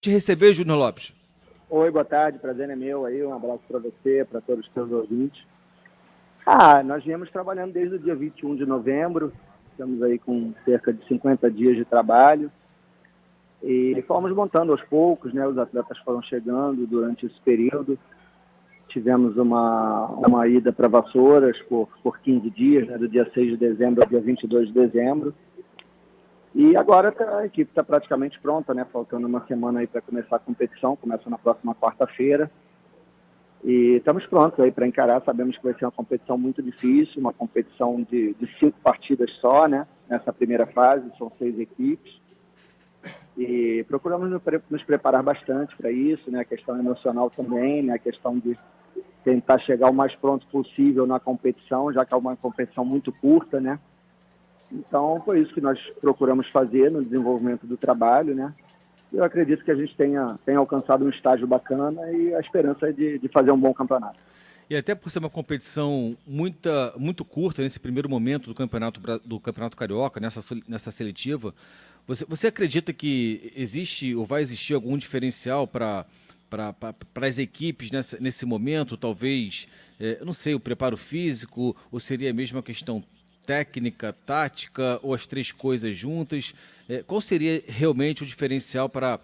Te receber, Júnior Lopes. Oi, boa tarde, prazer é meu aí, um abraço para você, para todos os teus ouvintes. Nós viemos trabalhando desde o dia 21 de novembro, estamos aí com cerca de 50 dias de trabalho e fomos montando aos poucos, né? Os atletas foram chegando durante esse período. Tivemos uma ida para Vassouras por 15 dias, né? Do dia 6 de dezembro ao dia 22 de dezembro. E agora a equipe está praticamente pronta, né? Faltando uma semana aí para começar a competição, começa na próxima quarta-feira. E estamos prontos aí para encarar. Sabemos que vai ser uma competição muito difícil, uma competição de 5 partidas só, né? Nessa primeira fase, são 6 equipes. E procuramos nos preparar bastante para isso, né? A questão emocional também, né? A questão de tentar chegar o mais pronto possível na competição, já que é uma competição muito curta, né? Então, foi isso que nós procuramos fazer no desenvolvimento do trabalho, né? Eu acredito que a gente tenha alcançado um estágio bacana e a esperança é de fazer um bom campeonato. E até por ser uma competição muito curta nesse primeiro momento do Campeonato Carioca, nessa seletiva, você acredita que existe ou vai existir algum diferencial para as equipes nesse momento? Talvez, eu não sei, o preparo físico, ou seria mesmo a questão técnica, tática, ou as três coisas juntas? Qual seria realmente o diferencial para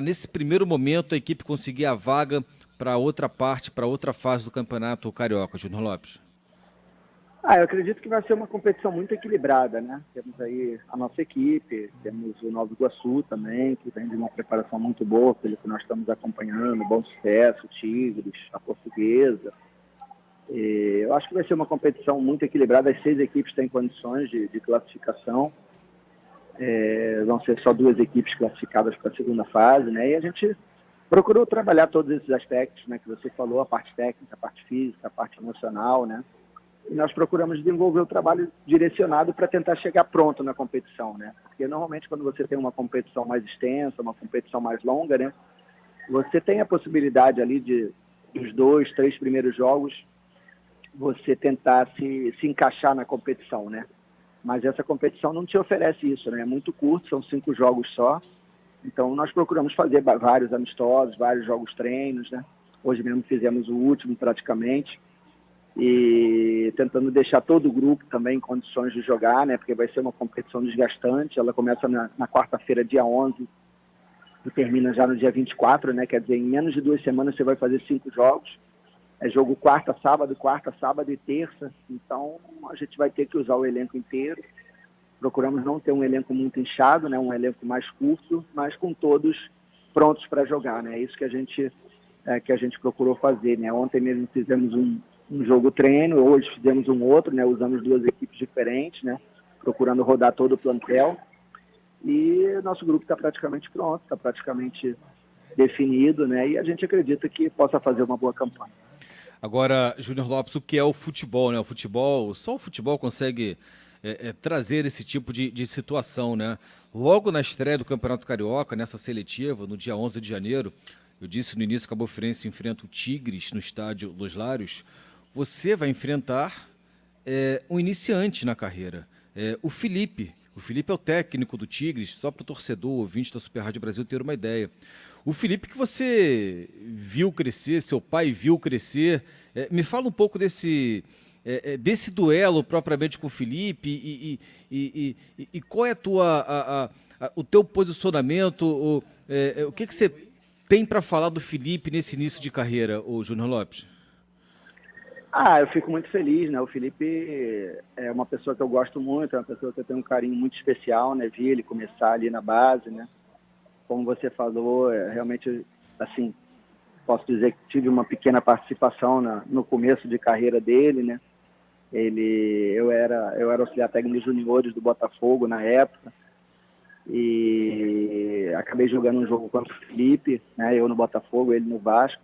nesse primeiro momento a equipe conseguir a vaga para outra parte, para outra fase do Campeonato Carioca, Júnior Lopes? Eu acredito que vai ser uma competição muito equilibrada, né? Temos aí a nossa equipe, temos o Nova Iguaçu também, que vem de uma preparação muito boa, pelo que nós estamos acompanhando, bom sucesso, Tigres, a Portuguesa. Eu acho que vai ser uma competição muito equilibrada, as 6 equipes têm condições de classificação. Vão ser só 2 equipes classificadas para a segunda fase, né? E a gente procurou trabalhar todos esses aspectos, né, que você falou, a parte técnica, a parte física, a parte emocional, né? E nós procuramos desenvolver o trabalho direcionado para tentar chegar pronto na competição, né? Porque normalmente quando você tem uma competição mais extensa, uma competição mais longa, né, você tem a possibilidade ali dos 2, 3 primeiros jogos, você tentar se encaixar na competição, né? Mas essa competição não te oferece isso, né? É muito curto, são 5 jogos só. Então nós procuramos fazer vários amistosos, vários jogos treinos, né? Hoje mesmo fizemos o último praticamente e tentando deixar todo o grupo também em condições de jogar, né? Porque vai ser uma competição desgastante. Ela começa na quarta-feira, dia 11, e termina já no dia 24, né? Quer dizer, em menos de 2 semanas você vai fazer 5 jogos. É jogo quarta, sábado e terça. Então a gente vai ter que usar o elenco inteiro. Procuramos não ter um elenco muito inchado, né? Um elenco mais curto, mas com todos prontos para jogar, né? É isso que a gente procurou fazer, né? Ontem mesmo fizemos um jogo treino, hoje fizemos um outro, né? Usamos 2 equipes diferentes, né? Procurando rodar todo o plantel. E nosso grupo está praticamente pronto, está praticamente definido, né? E a gente acredita que possa fazer uma boa campanha. Agora, Júnior Lopes, o que é o futebol, né? Só o futebol consegue trazer esse tipo de situação, né? Logo na estreia do Campeonato Carioca, nessa seletiva, no dia 11 de janeiro, eu disse no início que a Cabo Friense enfrenta o Tigres no estádio Los Lários, você vai enfrentar um iniciante na carreira, o Felipe. O Felipe é o técnico do Tigres, só para o torcedor, ouvinte da Super Rádio Brasil ter uma ideia. O Felipe que você viu crescer, seu pai viu crescer. Me fala um pouco desse duelo propriamente com o Felipe e qual é o teu posicionamento, o que você tem para falar do Felipe nesse início de carreira, o Júnior Lopes? Eu fico muito feliz, né? O Felipe é uma pessoa que eu gosto muito, é uma pessoa que eu tenho um carinho muito especial, né? Vi ele começar ali na base, né? Como você falou, realmente, assim, posso dizer que tive uma pequena participação no começo de carreira dele, né? Eu era auxiliar técnico de juniores do Botafogo na época e acabei jogando um jogo contra o Felipe, né? Eu no Botafogo, ele no Vasco.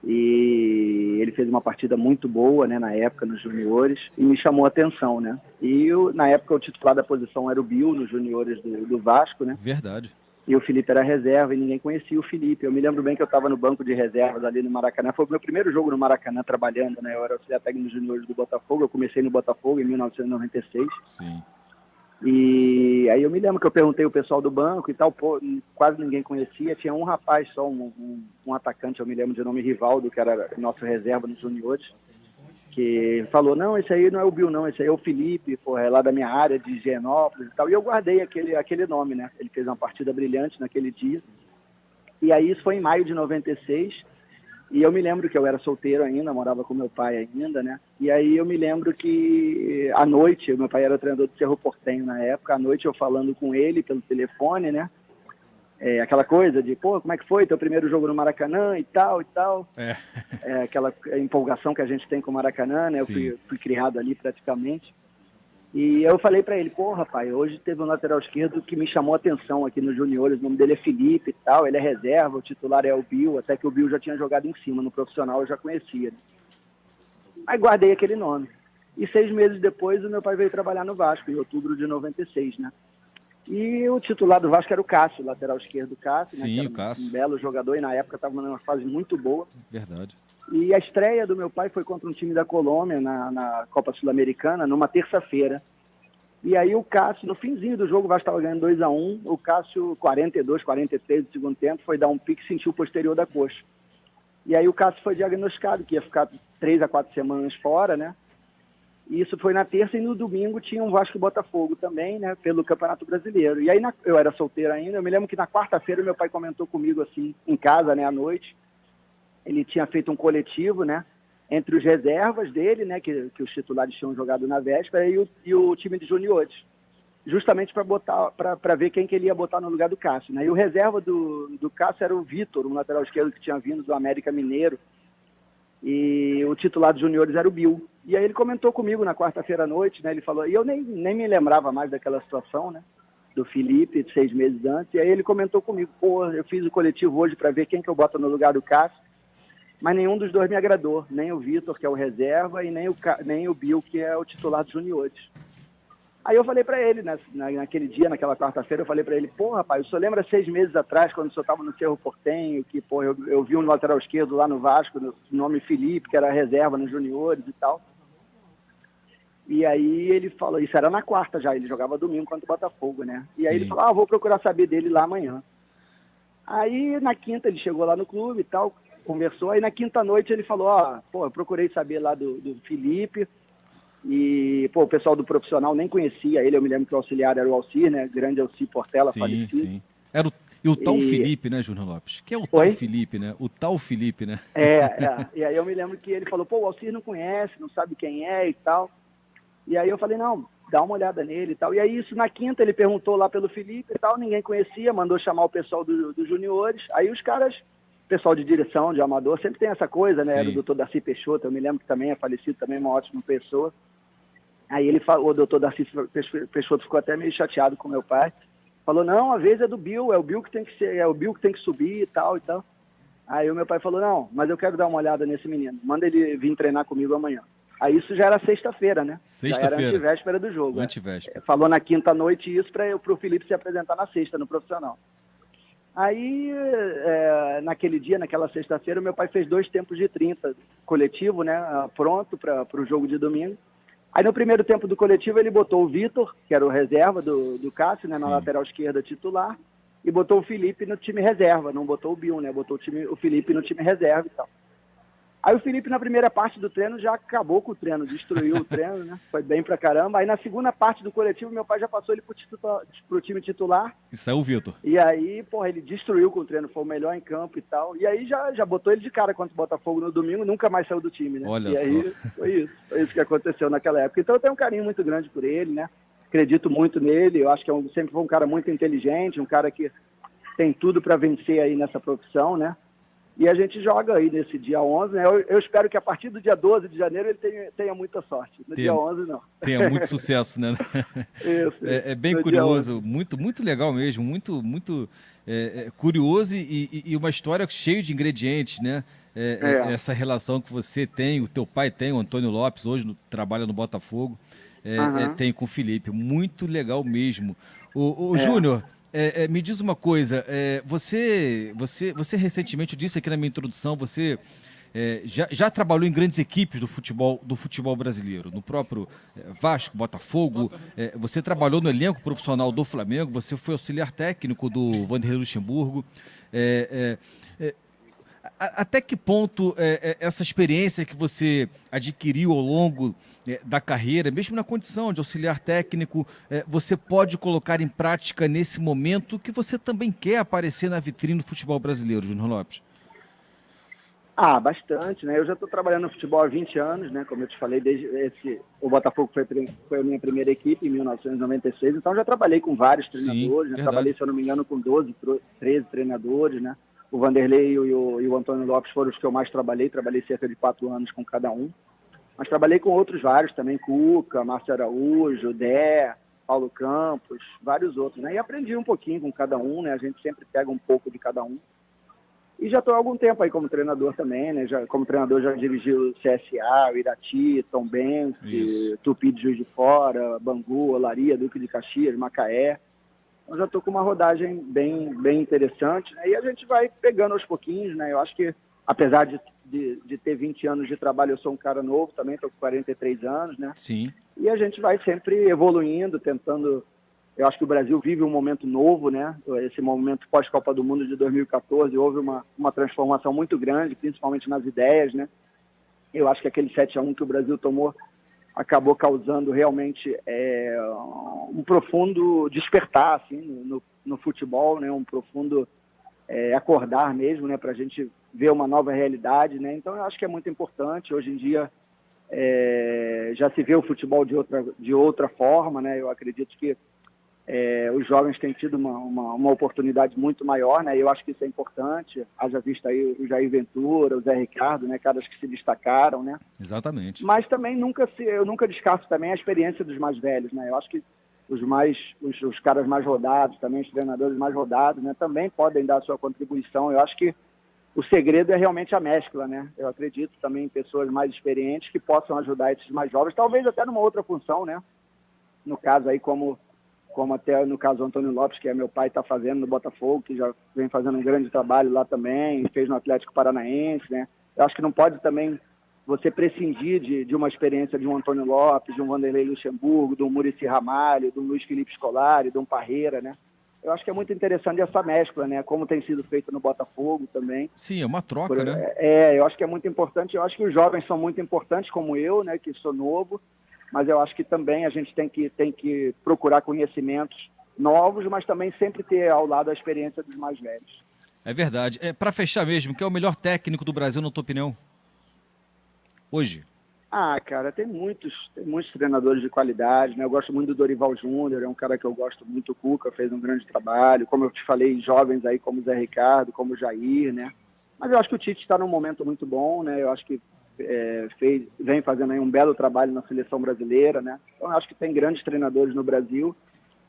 E ele fez uma partida muito boa, né, na época, nos juniores, e me chamou a atenção, né? Na época, o titular da posição era o Bill, nos juniores do Vasco, né? Verdade. E o Felipe era reserva e ninguém conhecia o Felipe. Eu me lembro bem que eu estava no banco de reservas ali no Maracanã. Foi o meu primeiro jogo no Maracanã trabalhando, né? Eu era auxiliar técnico dos juniores do Botafogo. Eu comecei no Botafogo em 1996. Sim. E aí eu me lembro que eu perguntei o pessoal do banco e tal, pô, quase ninguém conhecia, tinha um rapaz só, um atacante, eu me lembro de nome Rivaldo, que era nosso reserva nos juniores, que falou, não, esse aí não é o Bill não, esse aí é o Felipe, pô, é lá da minha área de Higienópolis e tal, e eu guardei aquele nome, né, ele fez uma partida brilhante naquele dia, e aí isso foi em maio de 96, e eu me lembro que eu era solteiro ainda, morava com meu pai ainda, né? E aí eu me lembro que à noite, meu pai era treinador do Cerro Porteño na época, à noite eu falando com ele pelo telefone, né? Aquela coisa de, pô, como é que foi teu primeiro jogo no Maracanã e tal, e tal. Aquela empolgação que a gente tem com o Maracanã, né? Eu fui criado ali praticamente. E eu falei pra ele, pô, rapaz, hoje teve um lateral esquerdo que me chamou a atenção aqui nos juniores, o nome dele é Felipe e tal, ele é reserva, o titular é o Bill, até que o Bill já tinha jogado em cima, no profissional eu já conhecia. Né? Aí guardei aquele nome. E 6 meses depois o meu pai veio trabalhar no Vasco, em outubro de 96, né? E o titular do Vasco era o Cássio, o lateral esquerdo do Cássio, Sim, né? Que era o Cássio. Um belo jogador e na época estava numa fase muito boa. Verdade. E a estreia do meu pai foi contra um time da Colômbia na Copa Sul-Americana, numa terça-feira. E aí o Cássio, no finzinho do jogo, o Vasco estava ganhando 2-1, o Cássio, 42, 43 do segundo tempo, foi dar um pique e sentiu o posterior da coxa. E aí o Cássio foi diagnosticado, que ia ficar 3 a 4 semanas fora, né? E isso foi na terça, e no domingo tinha um Vasco e Botafogo também, né, pelo Campeonato Brasileiro. E aí eu era solteiro ainda, eu me lembro que na quarta-feira meu pai comentou comigo assim, em casa, né, à noite. Ele tinha feito um coletivo, né, entre os reservas dele, né, que os titulares tinham jogado na véspera, e o time de juniores, justamente para ver quem que ele ia botar no lugar do Cássio, né? E o reserva do Cássio era o Vitor, um lateral esquerdo que tinha vindo do América Mineiro, e o titular dos juniores era o Bill. E aí ele comentou comigo na quarta-feira à noite, né, ele falou, e eu nem me lembrava mais daquela situação, né, do Felipe, 6 meses antes, e aí ele comentou comigo, pô, eu fiz o coletivo hoje para ver quem que eu boto no lugar do Cássio, mas nenhum dos dois me agradou, nem o Vitor, que é o reserva, e nem o Bill, que é o titular dos juniores. Aí eu falei pra ele, né, naquele dia, naquela quarta-feira, eu falei pra ele, pô, rapaz, o senhor lembra 6 meses atrás, quando o senhor estava no Cerro Porteño, que, pô, eu vi um lateral esquerdo lá no Vasco, no nome Felipe, que era reserva nos juniores e tal. E aí ele falou, isso era na quarta já, ele jogava domingo contra o Botafogo, né? E Sim. aí ele falou, vou procurar saber dele lá amanhã. Aí na quinta ele chegou lá no clube e tal, conversou, aí na quinta noite ele falou, eu procurei saber lá do Felipe, e, pô, o pessoal do profissional nem conhecia ele, eu me lembro que o auxiliar era o Alcir, né, grande Alcir Portela, falecido. Sim. E o tal Felipe, né, Júnior Lopes? Que é o tal Felipe, né? O tal Felipe, né? E aí eu me lembro que ele falou, pô, o Alcir não conhece, não sabe quem é e tal. E aí eu falei, não, dá uma olhada nele e tal. E aí isso na quinta ele perguntou lá pelo Felipe e tal, ninguém conhecia, mandou chamar o pessoal dos juniores. Aí os caras, pessoal de direção, de amador, sempre tem essa coisa, né? Era o doutor Darcy Peixoto, eu me lembro que também é falecido, também é uma ótima pessoa. Aí ele falou, o doutor Darcy Peixoto ficou até meio chateado com meu pai. Falou, não, a vez é do Bill, é o Bill que tem que ser, é o Bill que tem que subir e tal e tal. Aí o meu pai falou, não, mas eu quero dar uma olhada nesse menino, manda ele vir treinar comigo amanhã. Aí isso já era sexta-feira, né? Sexta-feira. Já era antivéspera do jogo. Antivéspera. Falou na quinta-noite isso para o Felipe se apresentar na sexta, no profissional. Aí, naquele dia, naquela sexta-feira, meu pai fez 2 tempos de 30 coletivo, né? Pronto para o jogo de domingo. Aí no primeiro tempo do coletivo ele botou o Vitor, que era o reserva do Cássio, né? Na lateral esquerda titular, e botou o Felipe no time reserva, não botou o Bill, né? Botou o Felipe no time reserva e tal. Aí o Felipe, na primeira parte do treino, já acabou com o treino, destruiu o treino, né? Foi bem pra caramba. Aí na segunda parte do coletivo, meu pai já passou ele pro time titular. E saiu o Vitor. E aí, porra, ele destruiu com o treino, foi o melhor em campo e tal. E aí já botou ele de cara contra o Botafogo no domingo, nunca mais saiu do time, né? Olha e aí, foi isso que aconteceu naquela época. Então eu tenho um carinho muito grande por ele, né? Acredito muito nele, eu acho que sempre foi um cara muito inteligente, um cara que tem tudo para vencer aí nessa profissão, né? E a gente joga aí nesse dia 11, né? Eu espero que a partir do dia 12 de janeiro ele tenha muita sorte. No dia 11, não. Tenha muito sucesso, né? Isso. É bem curioso, muito legal mesmo, muito curioso e uma história cheia de ingredientes, né? Essa relação que você tem, o teu pai tem, o Antônio Lopes, hoje trabalha no Botafogo, tem com o Felipe. Muito legal mesmo. Júnior... me diz uma coisa, você recentemente, eu disse aqui na minha introdução, você já trabalhou em grandes equipes do futebol brasileiro, no próprio Vasco, Botafogo, você trabalhou no elenco profissional do Flamengo, você foi auxiliar técnico do Vanderlei Luxemburgo. Até que ponto essa experiência que você adquiriu ao longo da carreira, mesmo na condição de auxiliar técnico, você pode colocar em prática nesse momento que você também quer aparecer na vitrine do futebol brasileiro, Júnior Lopes? Bastante, né? Eu já estou trabalhando no futebol há 20 anos, né? Como eu te falei, o Botafogo foi a minha primeira equipe em 1996, então já trabalhei com vários treinadores, Sim, né? Trabalhei, se eu não me engano, com 12, 13 treinadores, né? O Vanderlei e o Antônio Lopes foram os que eu mais trabalhei cerca de 4 anos com cada um. Mas trabalhei com outros vários também, Cuca, Márcio Araújo, Dé, Paulo Campos, vários outros, né? E aprendi um pouquinho com cada um, né? A gente sempre pega um pouco de cada um. E já estou há algum tempo aí como treinador também, né? Como treinador já dirigi o CSA, o Irati, Tombense, Tupi de Juiz de Fora, Bangu, Olaria, Duque de Caxias, Macaé. Eu já estou com uma rodagem bem interessante, né? E a gente vai pegando aos pouquinhos, né? Eu acho que, apesar de ter 20 anos de trabalho, eu sou um cara novo também, estou com 43 anos, né? Sim. E a gente vai sempre evoluindo, tentando... Eu acho que o Brasil vive um momento novo, né? Esse momento pós-Copa do Mundo de 2014, houve uma transformação muito grande, principalmente nas ideias, né? Eu acho que aquele 7-1 que o Brasil tomou acabou causando realmente um profundo despertar assim, no futebol, né? Um profundo acordar mesmo, né? Para a gente ver uma nova realidade, né? Então eu acho que é muito importante. Hoje em dia já se vê o futebol de outra forma, né? Eu acredito que os jovens têm tido uma oportunidade muito maior, né? Eu acho que isso é importante. Haja visto aí o Jair Ventura, o Zé Ricardo, né? Caras que se destacaram, né? Exatamente. Mas também eu nunca descarto também a experiência dos mais velhos, né? Eu acho que os caras mais rodados, também os treinadores mais rodados, né? Também podem dar a sua contribuição. Eu acho que o segredo é realmente a mescla, né? Eu acredito também em pessoas mais experientes que possam ajudar esses mais jovens, talvez até numa outra função, né? No caso aí, como até no caso do Antônio Lopes, que é meu pai, está fazendo no Botafogo, que já vem fazendo um grande trabalho lá também, fez no Atlético Paranaense, né? Eu acho que não pode também você prescindir de uma experiência de um Antônio Lopes, de um Vanderlei Luxemburgo, de um Muricy Ramalho, de um Luiz Felipe Scolari, de um Parreira, né? Eu acho que é muito interessante essa mescla, né? Como tem sido feito no Botafogo também. Sim, é uma troca, né? Eu acho que é muito importante. Eu acho que os jovens são muito importantes, como eu, né? Que sou novo. Mas eu acho que também a gente tem que procurar conhecimentos novos, mas também sempre ter ao lado a experiência dos mais velhos. É verdade. Para fechar mesmo, quem é o melhor técnico do Brasil, na tua opinião? Hoje? Cara, tem muitos treinadores de qualidade, né? Eu gosto muito do Dorival Júnior, é um cara que eu gosto muito, o Cuca fez um grande trabalho, como eu te falei, jovens aí como o Zé Ricardo, como o Jair, né? Mas eu acho que o Tite está num momento muito bom, né? Eu acho que vem fazendo aí um belo trabalho na seleção brasileira, né? Então eu acho que tem grandes treinadores no Brasil,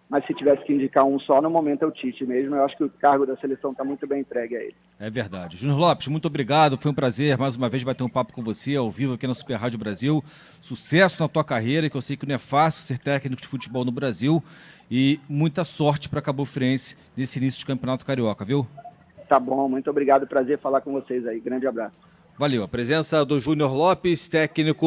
mas se tivesse que indicar um só, no momento é o Tite mesmo. Eu acho que o cargo da seleção está muito bem entregue a ele. É verdade. Júnior Lopes, muito obrigado. Foi um prazer mais uma vez bater um papo com você ao vivo aqui na Super Rádio Brasil. Sucesso na tua carreira, que eu sei que não é fácil ser técnico de futebol no Brasil, e muita sorte para Cabo Friense nesse início de Campeonato Carioca, viu? Tá bom, muito obrigado. Prazer falar com vocês aí. Grande abraço. Valeu. A presença do Júnior Lopes, técnico